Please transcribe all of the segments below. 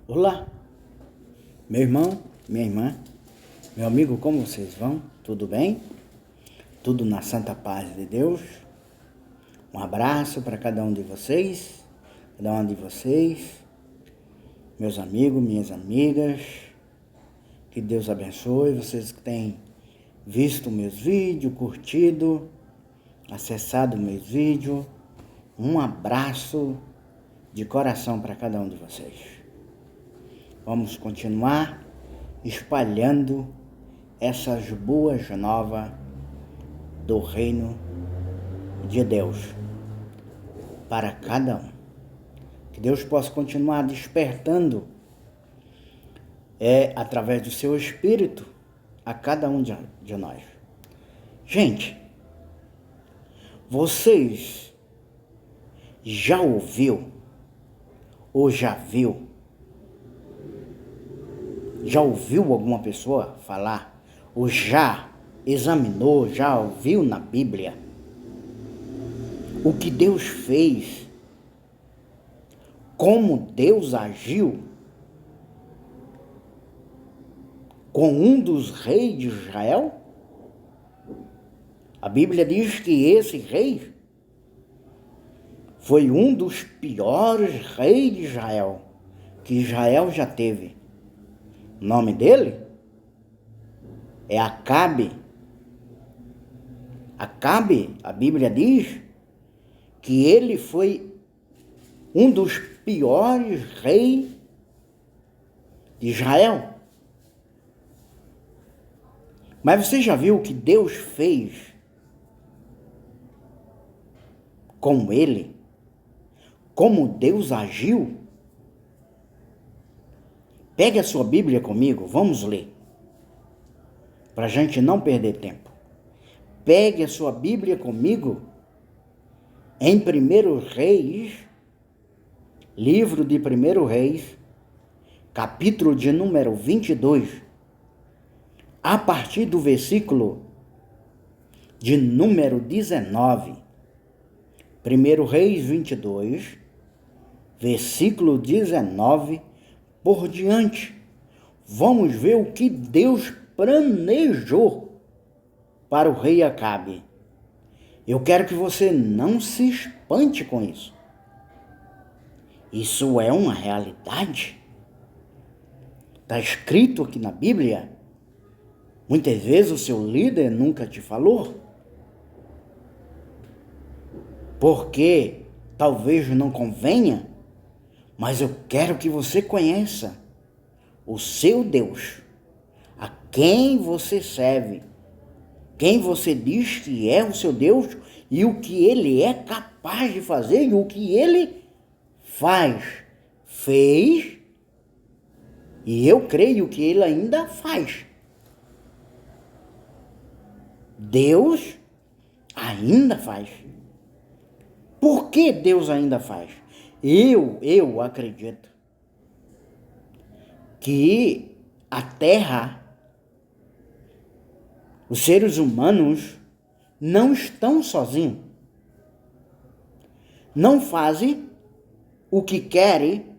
Olá, meu irmão, minha irmã, meu amigo, como vocês vão? Tudo bem? Tudo na santa paz de Deus? Um abraço para cada um de vocês, meus amigos, minhas amigas. Que Deus abençoe vocês que têm visto meus vídeos, curtido, acessado meus vídeos. Um abraço de coração para cada um de vocês. Vamos continuar espalhando essas boas novas do reino de Deus para cada um. Que Deus possa continuar despertando através do seu Espírito a cada um de nós. Gente, vocês já ouviu ou já viu? Já ouviu alguma pessoa falar? Ou já examinou, já ouviu na Bíblia o que Deus fez? Como Deus agiu com um dos reis de Israel? A Bíblia diz que esse rei foi um dos piores reis de Israel que Israel já teve. O nome dele é Acabe. Acabe, a Bíblia diz que ele foi um dos piores reis de Israel. Mas você já viu o que Deus fez com ele? Como Deus agiu? Pegue a sua Bíblia comigo, vamos ler. Para a gente não perder tempo. Pegue a sua Bíblia comigo em 1 Reis, livro de 1 Reis, capítulo de número 22, a partir do versículo de número 19. 1 Reis 22, versículo 19 por diante. Vamos ver o que Deus planejou para o rei Acabe. Eu quero que você não se espante com isso. Isso é uma realidade. Está escrito aqui na Bíblia. Muitas vezes o seu líder nunca te falou. Porque talvez não convenha, mas eu quero que você conheça o seu Deus, a quem você serve, quem você diz que é o seu Deus e o que ele é capaz de fazer e o que ele fez, e eu creio que ele ainda faz. Deus ainda faz. Por que Deus ainda faz? Eu acredito que a terra, os seres humanos, não estão sozinhos. Não fazem o que querem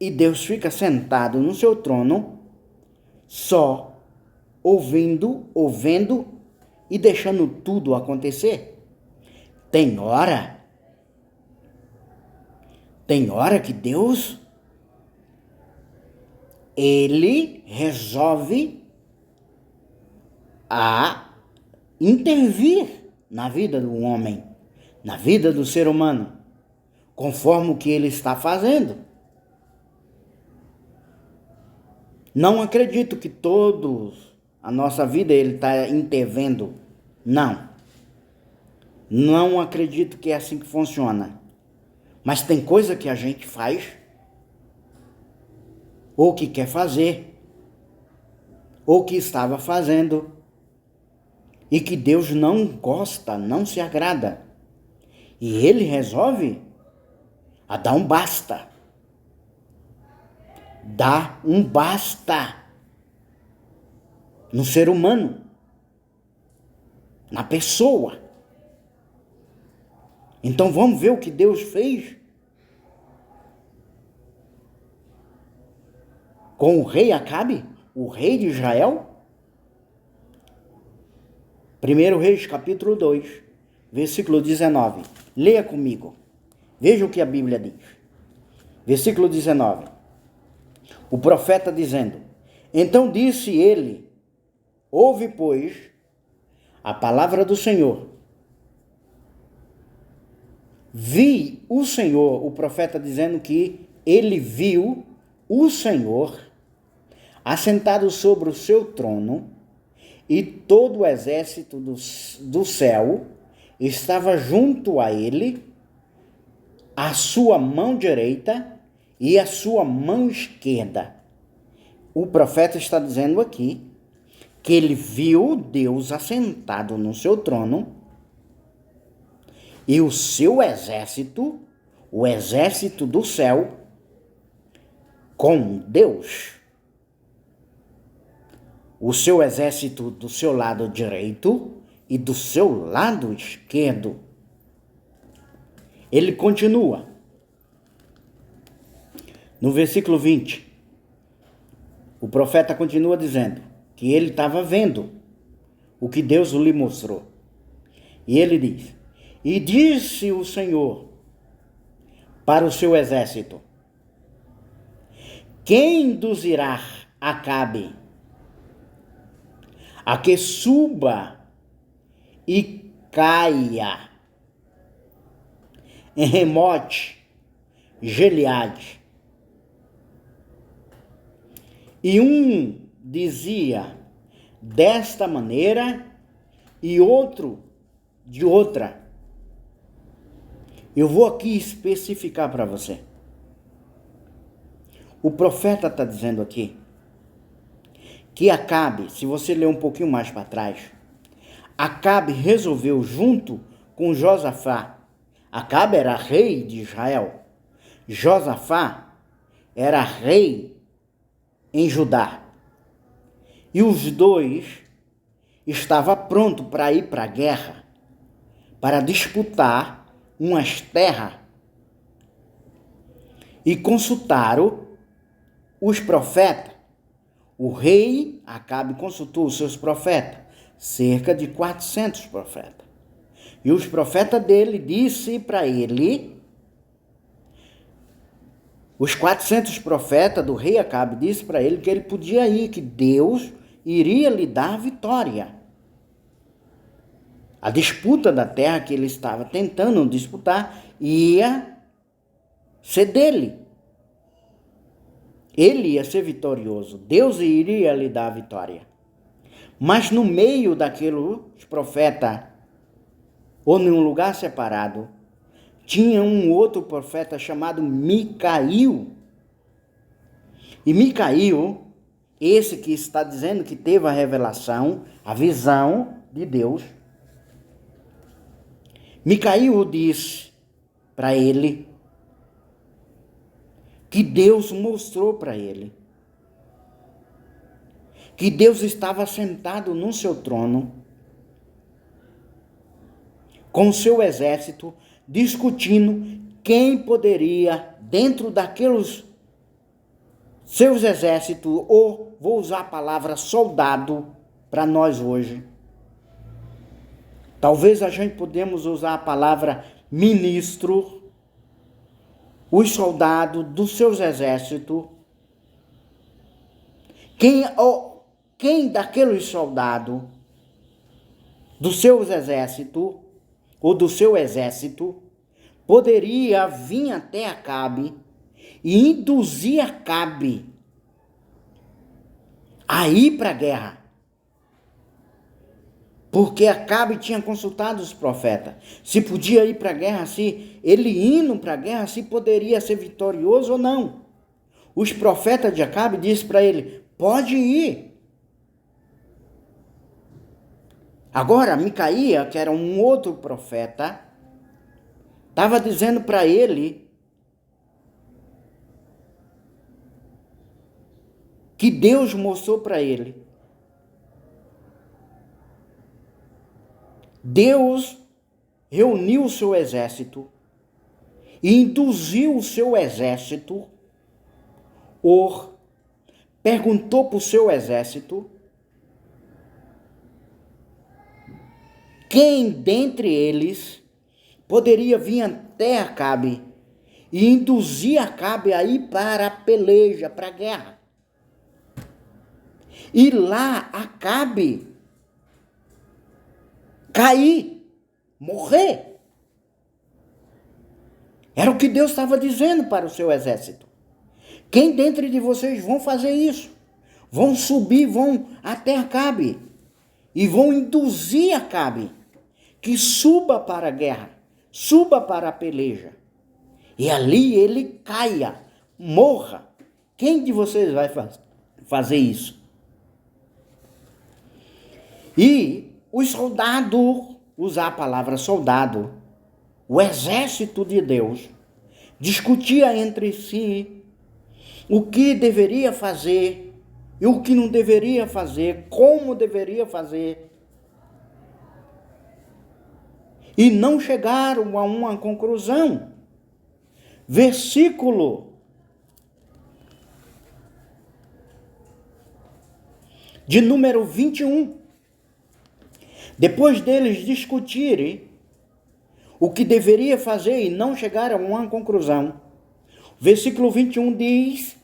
e Deus fica sentado no seu trono, só ouvindo e deixando tudo acontecer. Tem hora que Deus, ele resolve a intervir na vida do homem, na vida do ser humano, conforme o que ele está fazendo. Não acredito que todos a nossa vida ele está intervendo. Não acredito que é assim que funciona. Mas tem coisa que a gente faz, ou que quer fazer, ou que estava fazendo, e que Deus não gosta, não se agrada. E ele resolve a dar um basta. Dá um basta no ser humano, na pessoa. Então vamos ver o que Deus fez. com o rei Acabe, o rei de Israel? 1 Reis, capítulo 2, versículo 19. Leia comigo. Veja o que a Bíblia diz. Versículo 19. O profeta dizendo: Então disse ele, ouve, pois, a palavra do Senhor. Vi o Senhor, o profeta dizendo que ele viu o Senhor assentado sobre o seu trono, e todo o exército do céu estava junto a ele, a sua mão direita e a sua mão esquerda. O profeta está dizendo aqui que ele viu Deus assentado no seu trono e o seu exército, o exército do céu, com Deus. O seu exército do seu lado direito e do seu lado esquerdo. Ele continua. No versículo 20, o profeta continua dizendo que ele estava vendo o que Deus lhe mostrou. E ele diz: E disse o Senhor para o seu exército: Quem induzirá Acabe a que suba e caia em Remote Gileade? E um dizia desta maneira e outro de outra. Eu vou aqui especificar para você. O profeta está dizendo aqui que Acabe, se você ler um pouquinho mais para trás, Acabe resolveu junto com Josafá. Acabe era rei de Israel. Josafá era rei em Judá. E os dois estavam prontos para ir para a guerra, para disputar umas terras. E consultaram os profetas. O rei Acabe consultou os seus profetas, cerca de 400 profetas. E os profetas dele disse para ele, os 400 profetas do rei Acabe disse para ele que ele podia ir, que Deus iria lhe dar a vitória. A disputa da terra que ele estava tentando disputar ia ser dele. Ele ia ser vitorioso. Deus iria lhe dar a vitória. Mas no meio daqueles profetas, ou em um lugar separado, tinha um outro profeta chamado Micaíu. E Micaíu, esse que está dizendo que teve a revelação, a visão de Deus, Micaíu disse para ele que Deus mostrou para ele que Deus estava sentado no seu trono com o seu exército, discutindo quem poderia, dentro daqueles seus exércitos, ou vou usar a palavra soldado para nós hoje. Talvez a gente podemos usar a palavra ministro, os soldados dos seus exércitos. Quem daqueles soldados dos seus exércitos, ou do seu exército, poderia vir até Acabe e induzir Acabe a ir para a guerra? Porque Acabe tinha consultado os profetas. Se podia ir para a guerra, se ele indo para a guerra, se poderia ser vitorioso ou não. Os profetas de Acabe disseram para ele: pode ir. Agora, Micaías, que era um outro profeta, estava dizendo para ele que Deus mostrou para ele. Deus reuniu o seu exército e induziu o seu exército perguntou para o seu exército quem dentre eles poderia vir até Acabe e induzir Acabe a ir para a peleja, para a guerra. E lá Acabe cair, morrer. Era o que Deus estava dizendo para o seu exército. Quem dentre de vocês vão fazer isso? Vão subir, vão até Acabe e vão induzir Acabe que suba para a guerra, suba para a peleja. E ali ele caia, morra. Quem de vocês vai fazer isso? E os soldados, usar a palavra soldado, o exército de Deus, discutia entre si o que deveria fazer e o que não deveria fazer, como deveria fazer. E não chegaram a uma conclusão. Versículo de número 21. Depois deles discutirem o que deveria fazer e não chegaram a uma conclusão, versículo 21 diz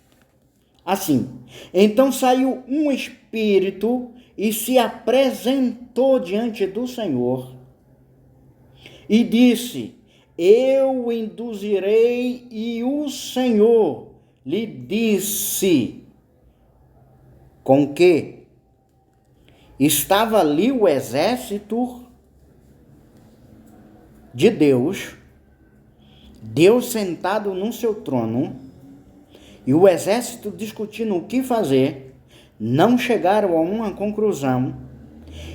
assim: então saiu um espírito e se apresentou diante do Senhor e disse: eu induzirei. E o Senhor lhe disse: com que? Estava ali o exército de Deus, Deus sentado no seu trono, e o exército discutindo o que fazer, não chegaram a uma conclusão,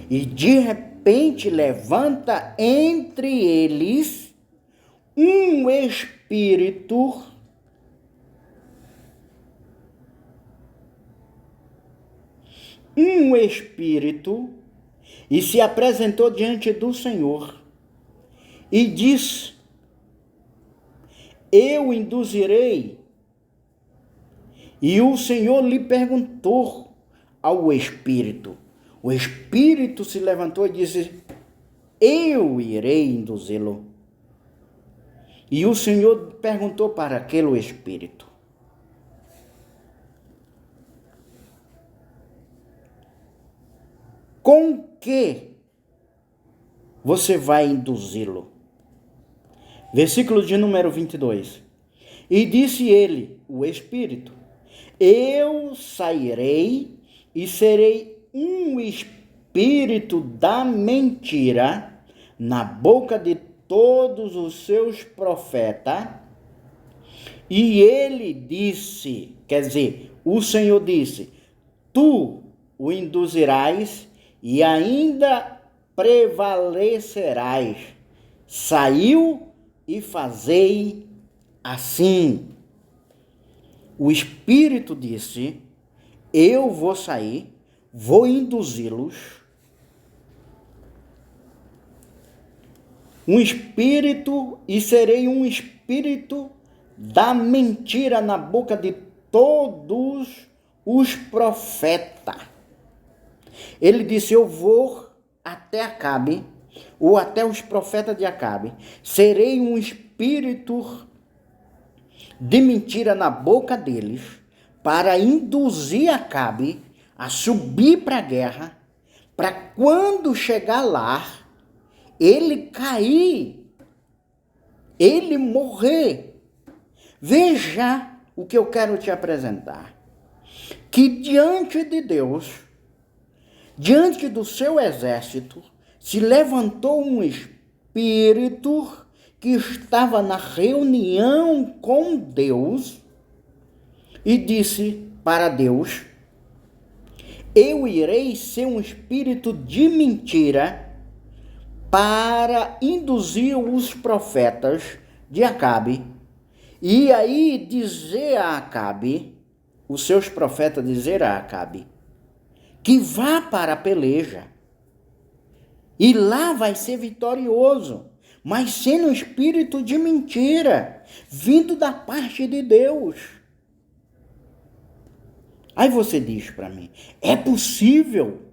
e de repente levanta entre eles um espírito e se apresentou diante do Senhor e disse: eu induzirei. E o Senhor lhe perguntou ao espírito. O espírito se levantou e disse: eu irei induzi-lo. E o Senhor perguntou para aquele espírito: com que você vai induzi-lo? Versículo de número 22. E disse ele, o espírito: eu sairei e serei um espírito da mentira na boca de todos os seus profetas. E ele disse, quer dizer, o Senhor disse: tu o induzirás e ainda prevalecerás. Saiu e fazei assim. O Espírito disse: eu vou sair, vou induzi-los. Um espírito, e serei um espírito da mentira na boca de todos os profetas. Ele disse: eu vou até Acabe, ou até os profetas de Acabe, serei um espírito de mentira na boca deles, para induzir Acabe a subir para a guerra, para quando chegar lá, ele cair, ele morrer. Veja o que eu quero te apresentar. Que diante de Deus, diante do seu exército, se levantou um espírito que estava na reunião com Deus e disse para Deus: eu irei ser um espírito de mentira para induzir os profetas de Acabe. E aí dizer a Acabe, os seus profetas dizer a Acabe, que vá para a peleja. E lá vai ser vitorioso, mas sendo um espírito de mentira, vindo da parte de Deus. Aí você diz para mim, é possível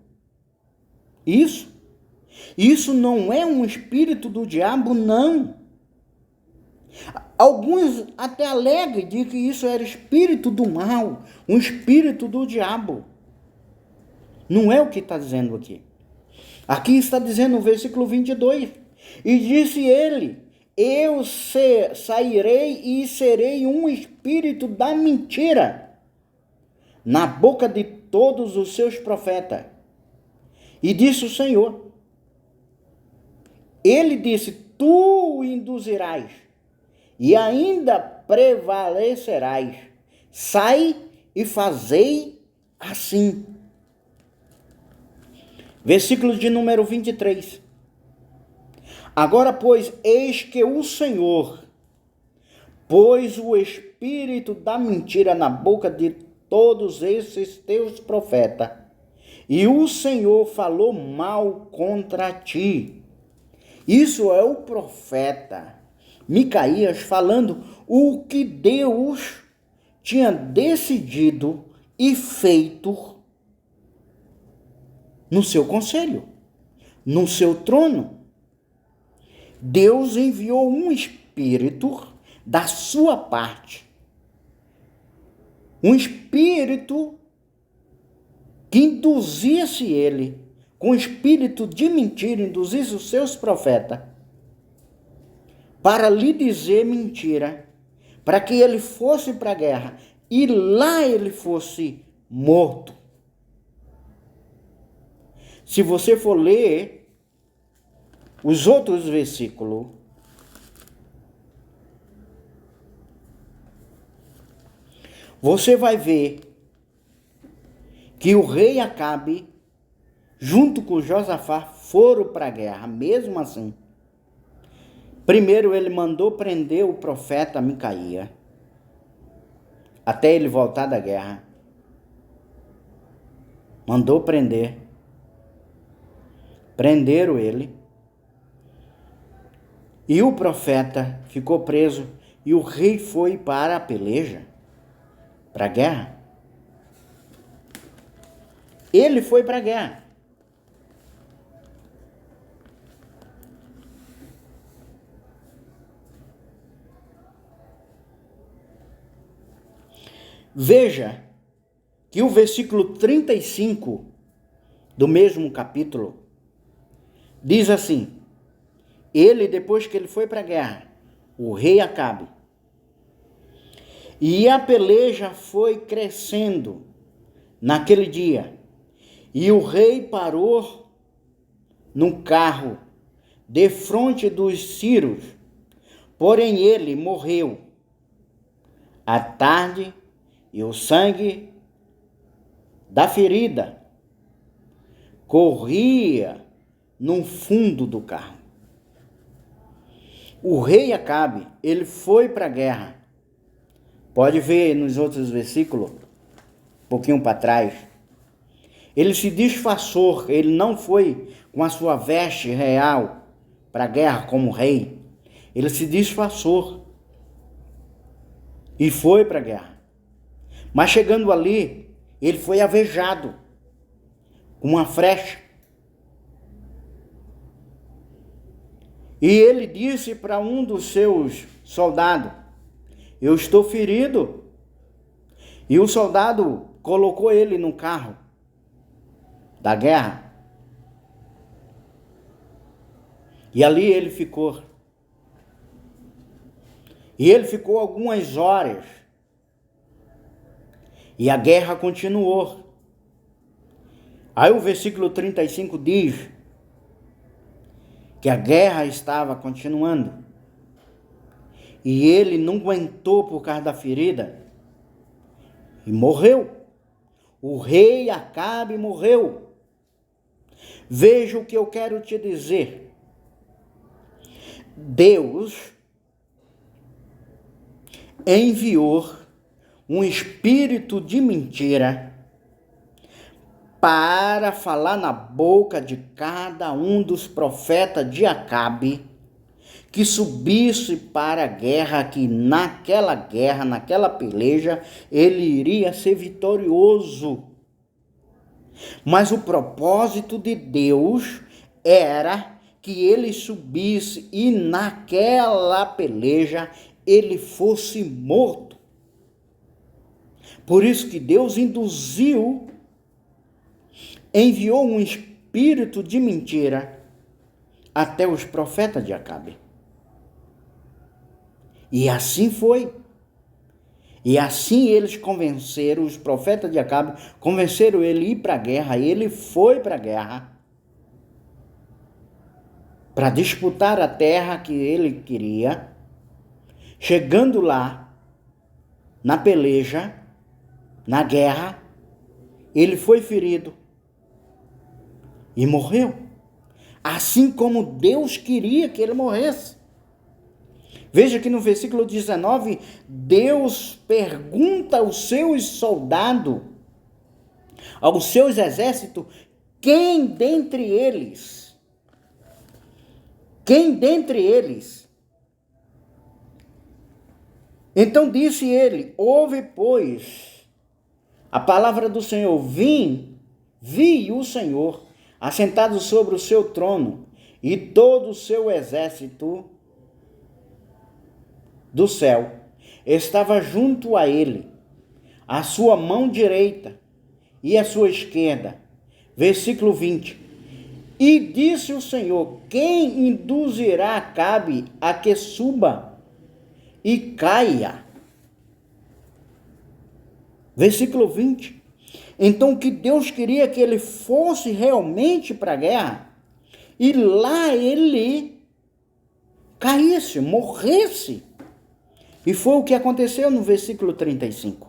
isso? Isso não é um espírito do diabo, não. Alguns até alegam de que isso era espírito do mal, um espírito do diabo. Não é o que está dizendo aqui. Aqui está dizendo no versículo 22. E disse ele, eu sairei e serei um espírito da mentira na boca de todos os seus profetas. E disse o Senhor. Ele disse, tu o induzirás e ainda prevalecerás. Sai e fazei assim. Versículo de número 23. Agora, pois, eis que o Senhor pôs o espírito da mentira na boca de todos esses teus profetas, e o Senhor falou mal contra ti. Isso é o profeta Micaías falando o que Deus tinha decidido e feito no seu conselho, no seu trono. Deus enviou um espírito da sua parte, um espírito que induzisse ele, com espírito de mentira, induzisse os seus profetas para lhe dizer mentira, para que ele fosse para a guerra e lá ele fosse morto. Se você for ler os outros versículos, você vai ver que o rei Acabe, junto com Josafá, foram para a guerra, mesmo assim. Primeiro ele mandou prender o profeta Micaías, até ele voltar da guerra. Mandou prender. Prenderam ele. E o profeta ficou preso. E o rei foi para a peleja, para a guerra. Ele foi para a guerra. Veja que o versículo 35 do mesmo capítulo diz assim: ele, depois que ele foi para a guerra, o rei Acabe, e a peleja foi crescendo naquele dia, e o rei parou num carro defronte dos sírios, porém ele morreu à tarde, e o sangue da ferida corria no fundo do carro. O rei Acabe, ele foi para a guerra. Pode ver nos outros versículos, um pouquinho para trás. Ele se disfarçou, ele não foi com a sua veste real para a guerra como rei. Ele se disfarçou e foi para a guerra. Mas chegando ali, ele foi alvejado com uma flecha. E ele disse para um dos seus soldados: eu estou ferido. E o soldado colocou ele no carro da guerra. E ali ele ficou. E ele ficou algumas horas. E a guerra continuou. Aí o versículo 35 diz que a guerra estava continuando. E ele não aguentou por causa da ferida. E morreu. O rei Acabe morreu. Veja o que eu quero te dizer. Deus enviou um espírito de mentira para falar na boca de cada um dos profetas de Acabe que subisse para a guerra, que naquela guerra, naquela peleja, ele iria ser vitorioso. Mas o propósito de Deus era que ele subisse e naquela peleja ele fosse morto. Por isso que Deus enviou um espírito de mentira até os profetas de Acabe. E assim foi. E assim eles convenceram, os profetas de Acabe, convenceram ele a ir para a guerra. E ele foi para a guerra para disputar a terra que ele queria. Chegando lá, na peleja, na guerra, ele foi ferido e morreu. Assim como Deus queria que ele morresse. Veja que no versículo 19, Deus pergunta aos seus soldados, aos seus exércitos, quem dentre eles? Então disse ele, ouve, pois, a palavra do Senhor, vi o Senhor assentado sobre o seu trono e todo o seu exército do céu estava junto a ele, a sua mão direita e a sua esquerda. Versículo 20. E disse o Senhor, quem induzirá Acabe a que suba e caia? Versículo 20. Então que Deus queria que ele fosse realmente para a guerra e lá ele caísse, morresse. E foi o que aconteceu no versículo 35.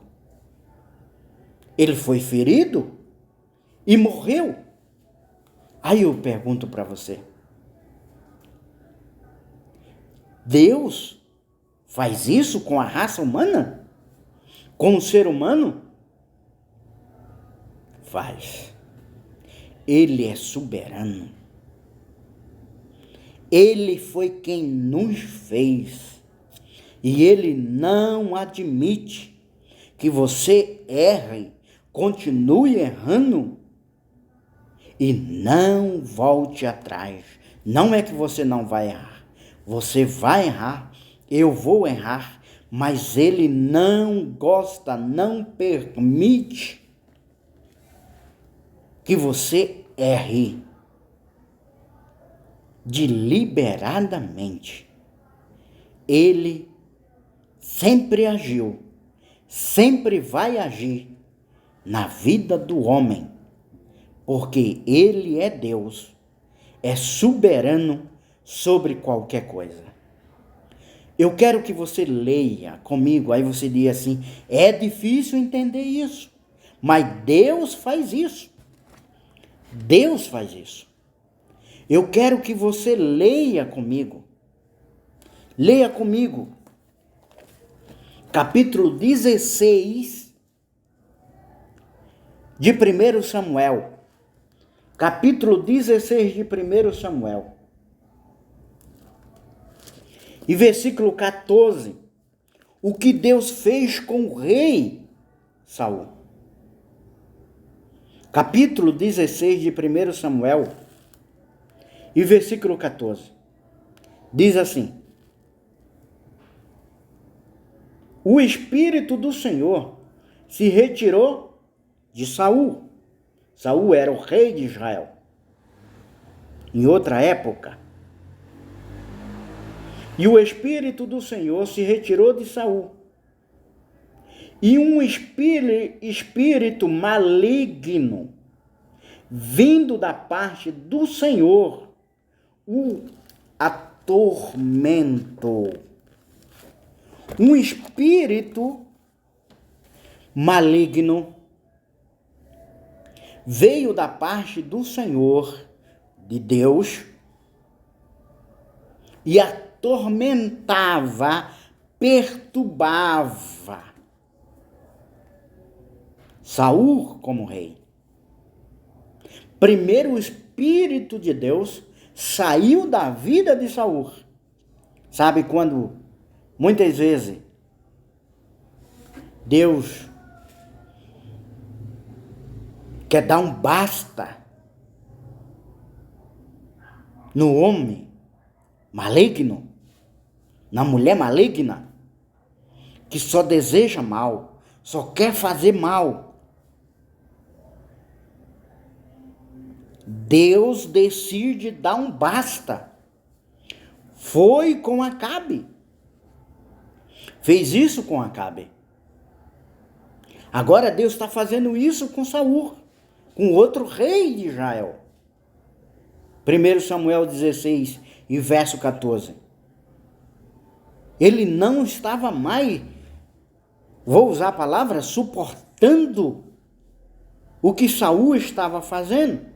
Ele foi ferido e morreu. Aí eu pergunto para você, Deus faz isso com a raça humana? Com o ser humano? Faz. Ele é soberano. Ele foi quem nos fez. E ele não admite que você erre, continue errando e não volte atrás. Não é que você não vai errar. Você vai errar, eu vou errar, mas ele não gosta, não permite que você erre deliberadamente. Ele sempre agiu, sempre vai agir na vida do homem, porque ele é Deus, é soberano sobre qualquer coisa. Eu quero que você leia comigo, aí você diz assim, é difícil entender isso, mas Deus faz isso. Deus faz isso. Eu quero que você leia comigo. Leia comigo. Capítulo 16 de 1 Samuel. Capítulo 16 de 1 Samuel. E versículo 14. O que Deus fez com o rei Saul. Capítulo 16 de 1 Samuel. E versículo 14. Diz assim. O Espírito do Senhor se retirou de Saul. Saul era o rei de Israel. Em outra época. E o Espírito do Senhor se retirou de Saul. E um espírito maligno, vindo da parte do Senhor, o atormentou. Um espírito maligno veio da parte do Senhor, de Deus, e atormentava, perturbava Saul como rei. Primeiro o Espírito de Deus saiu da vida de Saul. Sabe quando, muitas vezes, Deus quer dar um basta no homem maligno, na mulher maligna, que só deseja mal, só quer fazer mal. Deus decide dar um basta. Foi com Acabe. Fez isso com Acabe. Agora Deus está fazendo isso com Saul, com outro rei de Israel. 1 Samuel 16 e verso 14. Ele não estava mais, vou usar a palavra, suportando o que Saul estava fazendo,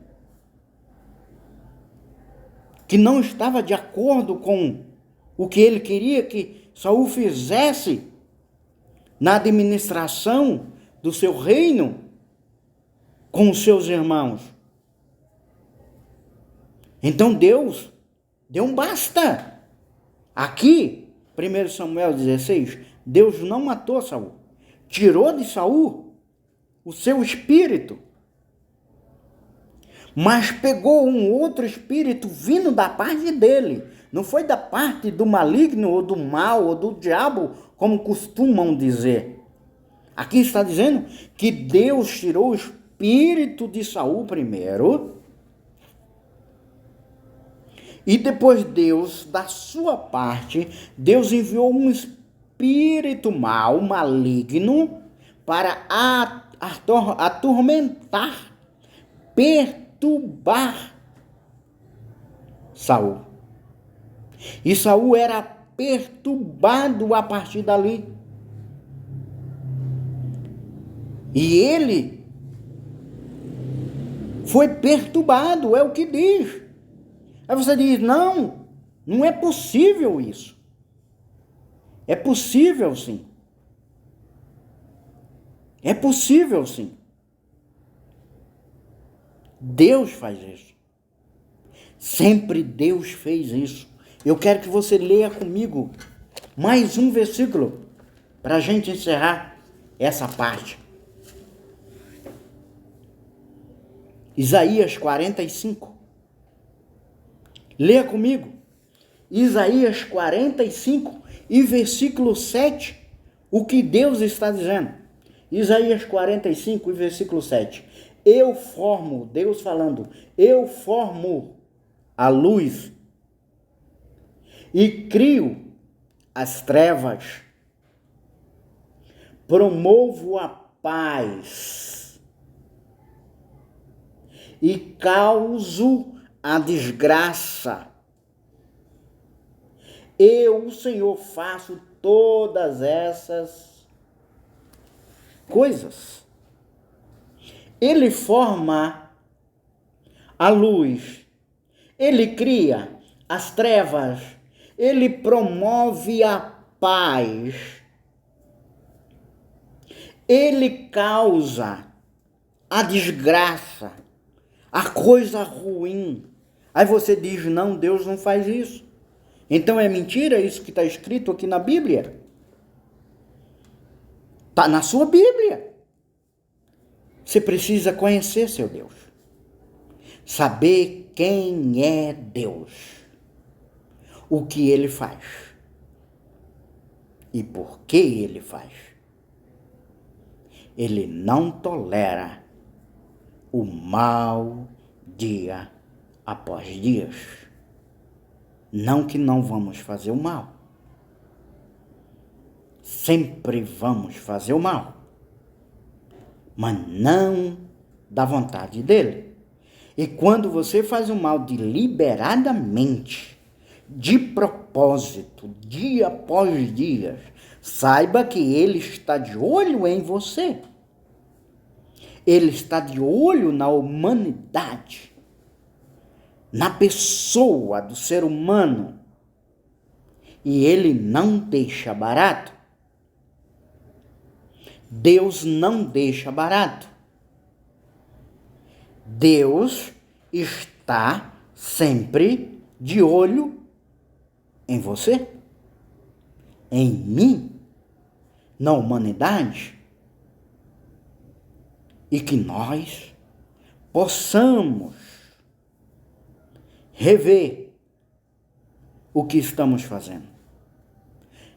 que não estava de acordo com o que ele queria que Saul fizesse na administração do seu reino com os seus irmãos. Então Deus deu um basta. Aqui, 1 Samuel 16, Deus não matou Saul. Tirou de Saul o seu espírito. Mas pegou um outro espírito vindo da parte dele. Não foi da parte do maligno ou do mal ou do diabo, como costumam dizer. Aqui está dizendo que Deus tirou o espírito de Saul primeiro. E depois Deus, da sua parte, Deus enviou um espírito mau, maligno, para atormentar, perturbar Saul. E Saul era perturbado a partir dali. E ele foi perturbado, é o que diz. Aí você diz, não é possível isso. É possível sim. É possível sim. Deus faz isso. Sempre Deus fez isso. Eu quero que você leia comigo mais um versículo para a gente encerrar essa parte. Isaías 45. Leia comigo. Isaías 45 e versículo 7. O que Deus está dizendo. Isaías 45 e versículo 7. Eu formo, Deus falando, eu formo a luz e crio as trevas, promovo a paz e causo a desgraça. Eu, o Senhor, faço todas essas coisas. Ele forma a luz, ele cria as trevas, ele promove a paz, ele causa a desgraça, a coisa ruim. Aí você diz, não, Deus não faz isso. Então é mentira isso que está escrito aqui na Bíblia? Está na sua Bíblia. Você precisa conhecer seu Deus. Saber quem é Deus. O que Ele faz. E por que Ele faz. Ele não tolera o mal dia após dia. Não que não vamos fazer o mal. Sempre vamos fazer o mal. Mas não da vontade dele. E quando você faz o mal deliberadamente, de propósito, dia após dia, saiba que ele está de olho em você. Ele está de olho na humanidade, na pessoa do ser humano. E ele não deixa barato. Deus não deixa barato. Deus está sempre de olho em você. em mim, na humanidade, e que nós possamos rever o que estamos fazendo,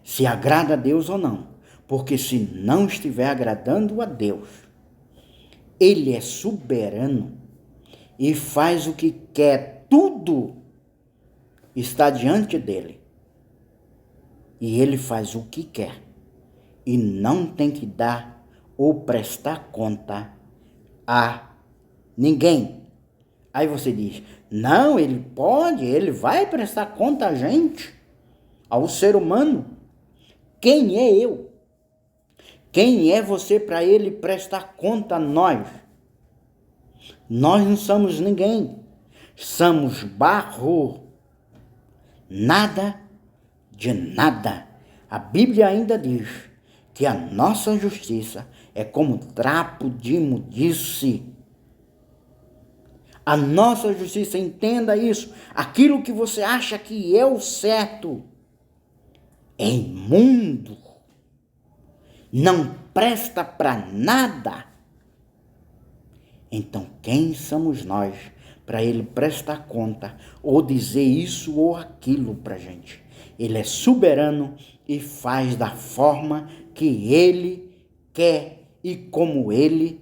se agrada a Deus ou não, porque se não estiver agradando a Deus, Ele é soberano e faz o que quer, tudo está diante dele, e Ele faz o que quer, e não tem que dar ou prestar conta a ninguém. Aí você diz, não, Ele pode, Ele vai prestar conta a gente, ao ser humano. Quem é eu? Quem é você para Ele prestar conta a nós? Nós não somos ninguém, somos barro, nada de nada. A Bíblia ainda diz que a nossa justiça é como trapo de imundície. A nossa justiça, entenda isso, aquilo que você acha que é o certo, é imundo, não presta para nada. Então, quem somos nós para Ele prestar conta ou dizer isso ou aquilo para a gente? Ele é soberano e faz da forma que Ele quer e como Ele